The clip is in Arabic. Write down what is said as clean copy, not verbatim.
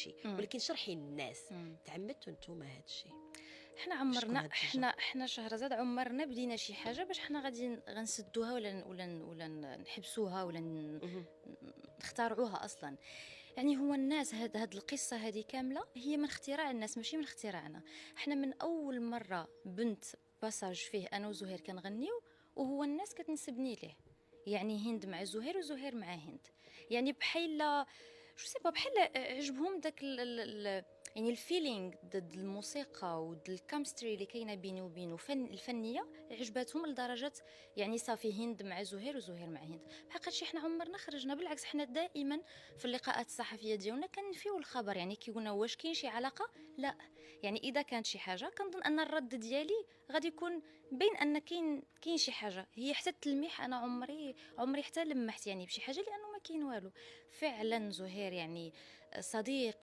الشيء، ولكن شرحي للناس تعمدتوا نتوما هذا الشيء. حنا عمرنا حنا شهرزاد عمرنا بدينا شي حاجه باش حنا غادي غنسدوها ولا نحبسوها ولا نخترعوها اصلا. يعني هو الناس هاد القصه هذه كامله هي من اختراع الناس ماشي من اختراعنا. حنا من اول مره بنت باساج فيه انا وزهير كنغنيو وهو الناس كتنسبني ليه. يعني هند مع زهير وزهير مع هند. يعني بحال شو سيبا بحال عجبهم داك يعني الفيلينغ ضد الموسيقى وضد الكيمستري اللي كاينه بيني وبينه الفنيه عجباتهم لدرجه يعني صافي هند مع زهير وزهير مع هند. بحق هادشي حنا عمرنا خرجنا، بالعكس حنا دائما في اللقاءات الصحفيه ديالنا كنفيو الخبر. يعني كيقولنا واش كاين شي علاقه؟ لا. يعني اذا كانت شي حاجه كنظن ان الرد ديالي غادي يكون بين ان كاين شي حاجه. هي حتى التلميح انا عمري حتى لمحت يعني بشي حاجه لانه ما كاين والو. فعلا زهير يعني صديق